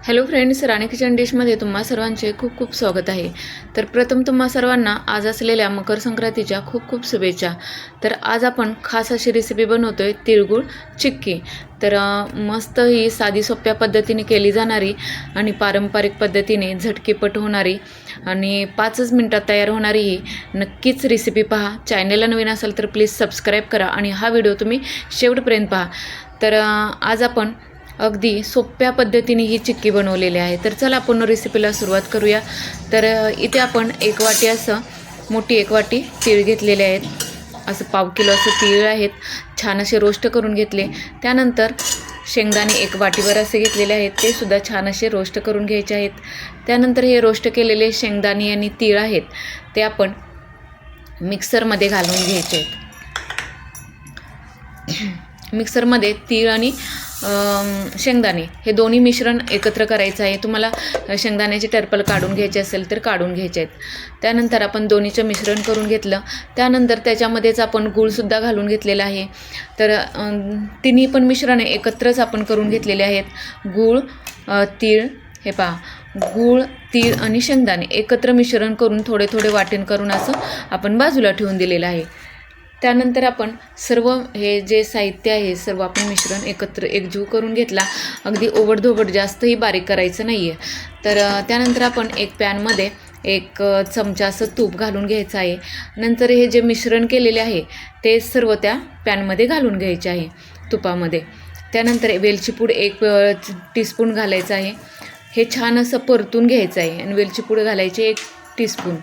Hello friends, राणी kitchen डिशमध्ये तुम्हा सर्वांचे खूप खूप स्वागत आहे. तर प्रथम तुम्हा सर्वांना आज असलेल्या मकर संक्रांतीच्या खूप खूप शुभेच्छा. तर आज आपण खास अशी रेसिपी बनवतोय तिळगुळ चिक्की. तर मस्त ही साधी सोप्या पद्धतीने केली जाणारी आणि पारंपरिक पद्धतीने झटकीपट होणारी आणि 5च मिनिटात तयार होणारी ही नक्कीच रेसिपी पहा. चॅनलला नवीन असाल तर प्लीज सबस्क्राईब करा आणि हा व्हिडिओ तुम्ही शेवटपर्यंत पहा. तर आज आपण अगदी सोप्या पद्धतीने ही चिक्की बनवलेली आहे. तर चला आपण रेसिपीला सुरुवात करूया. तर इथे आपण मोठी एक वाटी तीळ घेतलेले आहेत. असं पाव किलो असं तीळ आहेत. छान असे रोस्ट करून घेतले. त्यानंतर शेंगदाणे एक वाटीभर असे घेतलेले आहेत. ते सुद्धा छान असे रोस्ट करून घ्यायचे आहेत. त्यानंतर हे रोस्ट केलेले शेंगदाणे आणि तीळ आहेत ते आपण मिक्सरमध्ये घालून घ्यायचे आहेत. मिक्सरमध्ये तीळ आणि शेंगदाणे हे दोन्ही मिश्रण एकत्र करायचं आहे. तुम्हाला शेंगदाण्याचे टरपल काढून घ्यायचे असेल तर काढून घ्यायचे आहेत. त्यानंतर आपण दोन्हीचं मिश्रण करून घेतलं. त्यानंतर त्याच्यामध्येच आपण गूळसुद्धा घालून घेतलेला आहे. तर तिन्ही पण मिश्रण एकत्रच आपण करून घेतलेले आहेत. गूळ, तीळ, हे पहा, गूळ, तीळ आणि शेंगदाणे एकत्र मिश्रण करून थोडे थोडे वाटण करून असं आपण बाजूला ठेवून दिलेलं आहे. त्यानंतर आपण सर्व हे जे साहित्य आहे सर्व आपण मिश्रण एकत्र एकजीव करून घेतला. अगदी ओबडधोबड जास्तही बारीक करायचं नाही आहे. तर त्यानंतर आपण एक पॅनमध्ये 1 चमचा असं तूप घालून घ्यायचं आहे. नंतर हे जे मिश्रण केलेले आहे ते सर्व त्या पॅनमध्ये घालून घ्यायचे आहे तुपामध्ये. त्यानंतर वेलची पूड 1 टीस्पून घालायचं आहे. हे छान असं परतून घ्यायचं आहे आणि वेलची पूड घालायची 1 टीस्पून.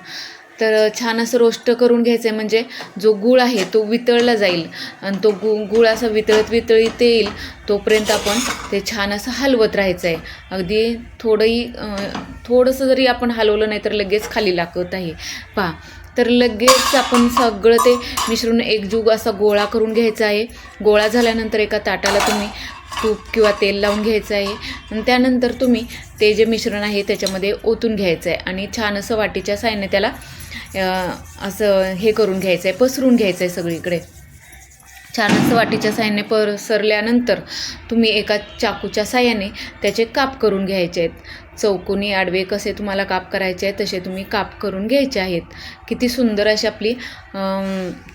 तर छान असं रोस्ट करून घ्यायचं आहे. म्हणजे जो गूळ आहे तो वितळला जाईल आणि तो गूळ असा वितळत येईल तोपर्यंत आपण ते छान असं हलवत राहायचं आहे. अगदी थोडंसं जरी आपण हलवलं नाही तर लगेच खाली लागत आहे पहा. तर लगेच आपण सगळं ते मिश्रण एकजीव असा गोळा करून घ्यायचा आहे. गोळा झाल्यानंतर एका ताटाला तुम्ही तूप किंवा तेल लावून घ्यायचं आहे आणि त्यानंतर तुम्ही ते जे मिश्रण आहे त्याच्यामध्ये ओतून घ्यायचं आहे आणि छान असं वाटीच्या साहाय्याने त्याला असं हे करून घ्यायचं आहे, पसरून घ्यायचं आहे सगळीकडे. छान असं वाटीच्या साहाय्याने पसरल्यानंतर तुम्ही एका चाकूच्या साहाय्याने त्याचे काप करून घ्यायचे आहेत. चौकोनी आडवे कसे तुम्हाला काप करायचे आहेत तसे तुम्ही काप करून घ्यायचे आहेत. किती सुंदर अशी आपली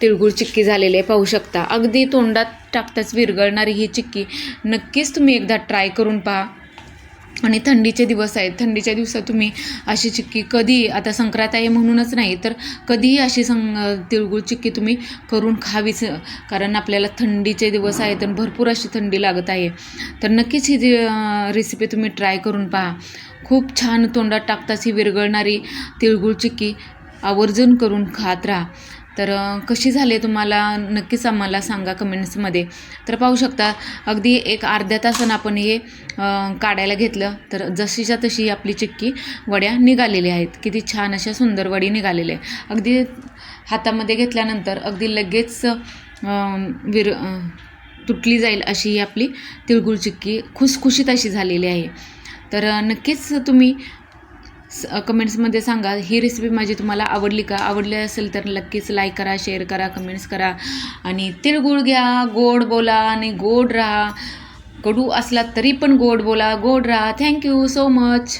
तिळगुळ चिक्की झालेली आहे पाहू शकता. अगदी तोंडात टाकताच विरघळणारी ही चिक्की नक्कीच तुम्ही एकदा ट्राय करून पहा. आणि थंडीचे दिवस आहेत. थंडीच्या दिवसात तुम्ही अशी चिक्की कधी, आता संक्रांत आहे म्हणूनच नाही तर कधीही अशी तिळगुळ चिक्की तुम्ही करून खावीच. कारण आपल्याला थंडीचे दिवस आहेत आणि भरपूर अशी थंडी लागत आहे. तर नक्कीच ही रेसिपी तुम्ही ट्राय करून पहा. खूप छान तोंडात टाकताच ही विरघळणारी तिळगुळ चिक्की आवर्जून करून खात राहा. तर कशी झाली तुम्हाला नक्कीच आम्हाला सांगा कमेंट्समध्ये. तर पाहू शकता अगदी एक अर्ध्या तासानं आपण हे काढायला घेतलं तर जशीच्या तशी आपली चिक्की वड्या निघालेल्या आहेत. किती छान अशा सुंदर वडी निघालेल्या आहे. अगदी हातामध्ये घेतल्यानंतर अगदी लगेच तुटली जाईल अशी ही आपली तिळगुळ चिक्की खुसखुशीत अशी झालेली आहे. तर नक्कीच तुम्ही कमेंट्समध्ये सांगा ही रेसिपी माझी तुम्हाला आवडली का? आवडली असेल तर नक्कीच लाईक करा, शेअर करा, कमेंट्स करा आणि तिळगुळ घ्या, गोड बोला आणि गोड राहा. कडू असला तरी पण गोड बोला, गोड राहा. Thank you so much.